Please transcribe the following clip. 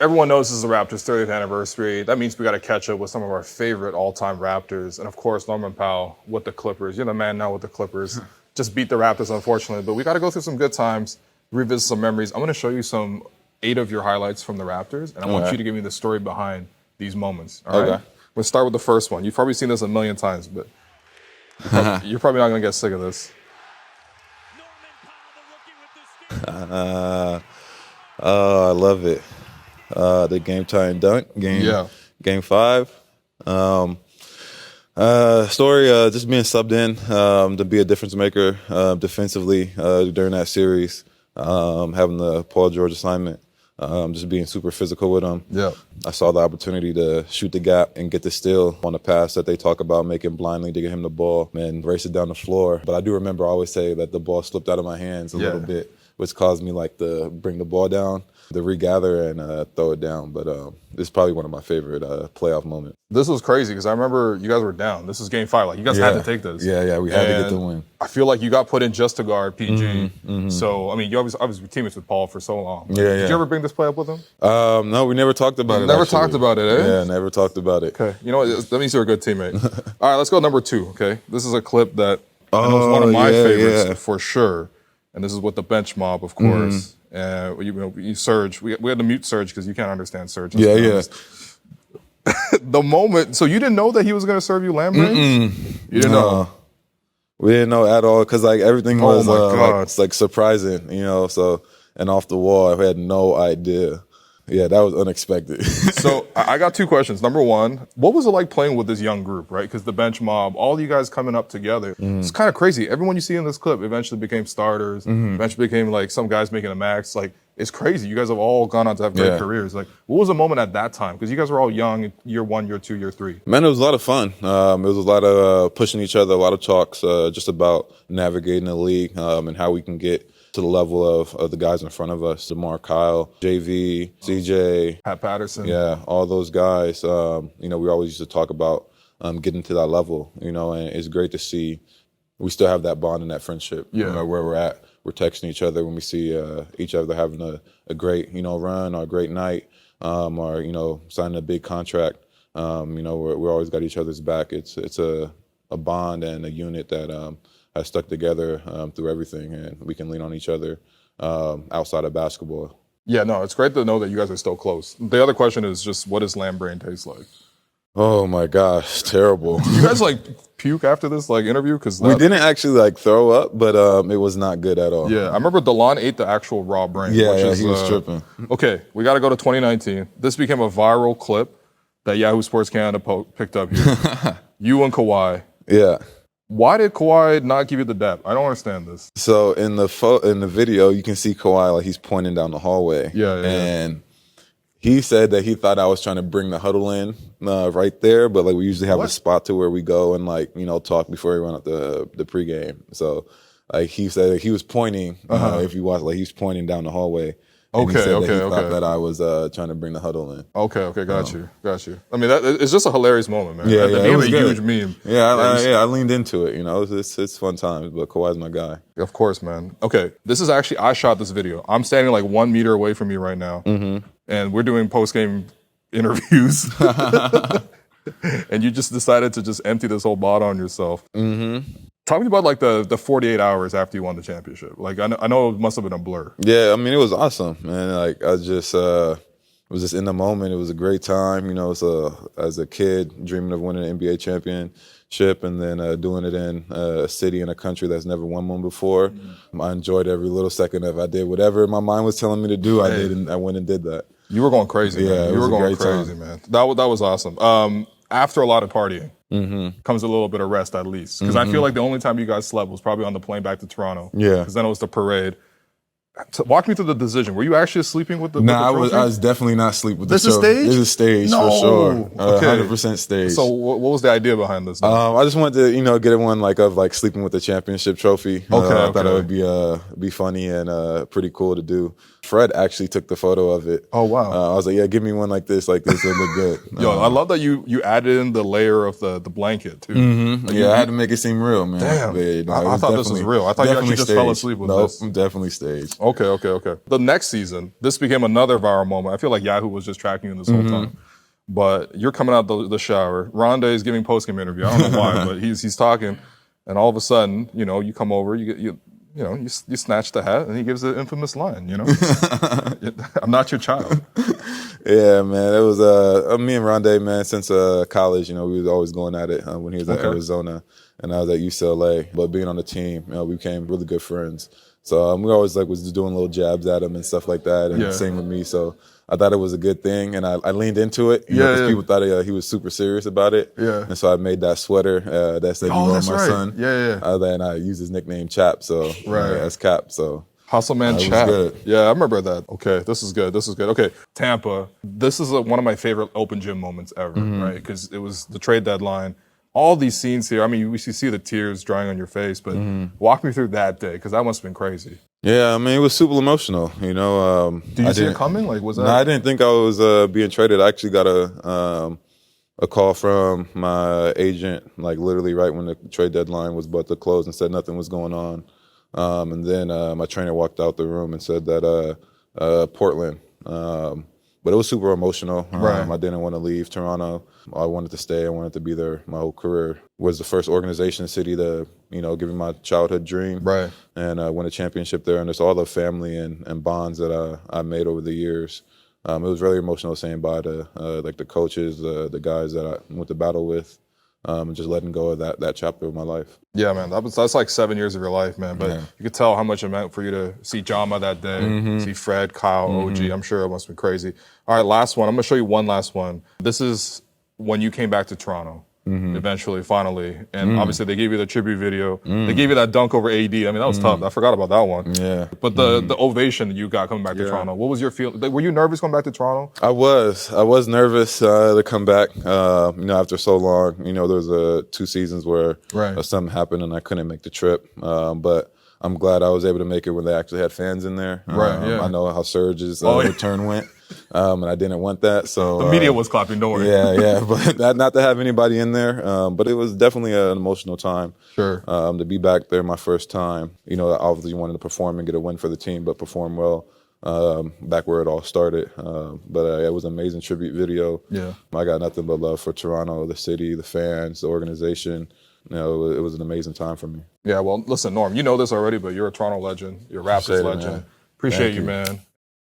Everyone knows this is the Raptors' 30th anniversary. That means we got to catch up with some of our favorite all-time Raptors. And, of course, Norman Powell with the Clippers. You're the man now with the Clippers. Just beat the Raptors, unfortunately. But we got to go through some good times, revisit some memories. I'm going to show you some 8 of your highlights from the Raptors, and I want you to give me the story behind these moments. All right? We'll start with the first one. You've probably seen this a million times, but you're probably not going to get sick of this. I love it. The game-tying dunk, game 5. Story, just being subbed in to be a difference maker defensively during that series, having the Paul George assignment, just being super physical with him. Yeah. I saw the opportunity to shoot the gap and get the steal on the pass that they talk about making blindly to get him the ball and race it down the floor. But I do remember I always say that the ball slipped out of my hands a little bit, which caused me to bring the ball down, to regather and throw it down. But this is probably one of my favorite playoff moments. This was crazy because I remember you guys were down. This was game 5. You guys had to take this. Yeah, we had to get the win. I feel like you got put in just to guard PG. So, I mean, you obviously teammates with Paul for so long. Did you ever bring this play up with him? No, we never talked about it. Never talked about it, eh? Yeah, never talked about it. Okay. You know what? That means you're a good teammate. All right, let's go number 2, okay? This is a clip that I know is one of my favorites for sure. And this is with the bench mob, of course. And you Serge. We had to mute Serge because you can't understand Serge. Yeah. The moment. So you didn't know that he was going to serve you lamb brains? You didn't know. We didn't know at all because everything was surprising, So and off the wall, I had no idea. Yeah, that was unexpected. So I got 2 questions. Number 1, what was it like playing with this young group, right? Because the bench mob, all you guys coming up together, it's kind of crazy. Everyone you see in this clip eventually became starters, eventually became some guys making a max. It's crazy. You guys have all gone on to have great careers. What was the moment at that time? Because you guys were all young, year 1, year 2, year 3. Man, it was a lot of fun. It was a lot of pushing each other, a lot of talks just about navigating the league and how we can get to the level of the guys in front of us, DeMar, Kyle, JV, CJ. Pat Patterson. Yeah, all those guys. We always used to talk about getting to that level, and it's great to see we still have that bond and that friendship where we're at. We're texting each other when we see each other having a great, run or a great night or, signing a big contract. We're always got each other's back. It's a bond and a unit that has stuck together through everything, and we can lean on each other outside of basketball. Yeah, no, it's great to know that you guys are still close. The other question is just, what does lamb brain taste like? Oh my gosh, terrible. You guys puke after this interview? Because we didn't actually throw up, but it was not good at all. Yeah, I remember DeLon ate the actual raw brain. He was tripping. Okay, we got to go to 2019. This became a viral clip that Yahoo Sports Canada picked up here. You and Kawhi. Yeah. Why did Kawhi not give you the dap? I don't understand this. So in the video, you can see Kawhi he's pointing down the hallway. And he said that he thought I was trying to bring the huddle in right there, but we usually have a spot to where we go and talk before we run up the pregame. So he said he was pointing. If you watch, he was pointing down the hallway. And he thought that I was trying to bring the huddle in. Okay, got you. I mean, it's just a hilarious moment, man. Yeah, it was a huge meme. I leaned into it. It's fun times, but Kawhi's my guy. Of course, man. Okay, this is actually, I shot this video. I'm standing 1 meter away from you right now, and we're doing post-game interviews, and you just decided to just empty this whole bottle on yourself. Talk to me about the 48 hours after you won the championship. I know it must have been a blur. Yeah, I mean, it was awesome, man. I just was just in the moment. It was a great time. As a kid, dreaming of winning an NBA championship and then doing it in a city and a country that's never won one before. I enjoyed every little second of it. I did whatever my mind was telling me to do. I did, and I went and did that. You were going crazy, man. Yeah, you were going crazy, man. That was awesome. After a lot of partying, comes a little bit of rest at least. Because I feel like the only time you guys slept was probably on the plane back to Toronto. Yeah. Because then it was the parade. Walk me through the decision. Were you actually sleeping with the I was definitely not sleeping with the trophy. This is stage for sure. Okay. 100% stage. So what was the idea behind this? I just wanted to, get one of sleeping with the championship trophy. I thought it would be funny and pretty cool to do. Fred actually took the photo of it. Oh, wow. I was like, yeah, give me one like this. It look good. Yo, I love that you added in the layer of the blanket, too. I had to make it seem real, man. Damn. But, I thought this was real. I thought you actually just fell asleep with this. Nope, definitely staged. Okay. The next season, this became another viral moment. I feel like Yahoo was just tracking you this whole time. But you're coming out the shower. Rondé is giving post-game interview. I don't know why, but he's talking, and all of a sudden, you come over, you snatch the hat, and he gives the infamous line. I'm not your child. Yeah, man. It was me and Rondé, man, since college. We was always going at it when he was at Arizona and I was at UCLA. But being on the team, we became really good friends. So we always was just doing little jabs at him and stuff like that, and same with me. So I thought it was a good thing, and I leaned into it. Because people thought he was super serious about it. Yeah. And so I made that sweater that said, "You are my son." Yeah. And I used his nickname Chap, so as Cap. So. Hustle Man Chap. Yeah, I remember that. Okay, this is good. Okay, Tampa. This is one of my favorite open gym moments ever, right? Because it was the trade deadline. All these scenes here, I mean, you see the tears drying on your face, but walk me through that day, because that must have been crazy. Yeah, I mean, it was super emotional, Did you see it coming? Like, was that? No, I didn't think I was being traded. I actually got a call from my agent, like literally right when the trade deadline was about to close, and said nothing was going on. And then my trainer walked out the room and said that Portland. But it was super emotional. I didn't want to leave Toronto. I wanted to stay. I wanted to be there my whole career. Was the first organization city to, give me my childhood dream. Right. And win a championship there. And there's all the family and bonds that I made over the years. It was really emotional saying bye to like the coaches, the guys that I went to battle with. And just letting go of that chapter of my life. Yeah, man, that's like 7 years of your life, man. But you could tell how much it meant for you to see Jama that day, see Fred, Kyle, OG. I'm sure it must have been crazy. All right, last one. I'm going to show you one last one. This is when you came back to Toronto, eventually, finally. And obviously they gave you the tribute video. They gave you that dunk over AD. I mean, that was tough. I forgot about that one. Yeah. But the ovation that you got coming back to Toronto, what was your feeling? Were you nervous coming back to Toronto? I was nervous to come back, after so long. There was 2 seasons where something happened and I couldn't make the trip. But I'm glad I was able to make it when they actually had fans in there. I know how Serge's return went. And I didn't want that, so the media was clapping. Don't worry. Yeah, but not to have anybody in there. But it was definitely an emotional time. Sure. To be back there, my first time. Obviously you wanted to perform and get a win for the team, but perform well. Back where it all started. But it was an amazing tribute video. Yeah. I got nothing but love for Toronto, the city, the fans, the organization. It was an amazing time for me. Yeah. Well, listen, Norm, you know this already, but you're a Toronto legend. You're a Raptors legend. Appreciate you, man.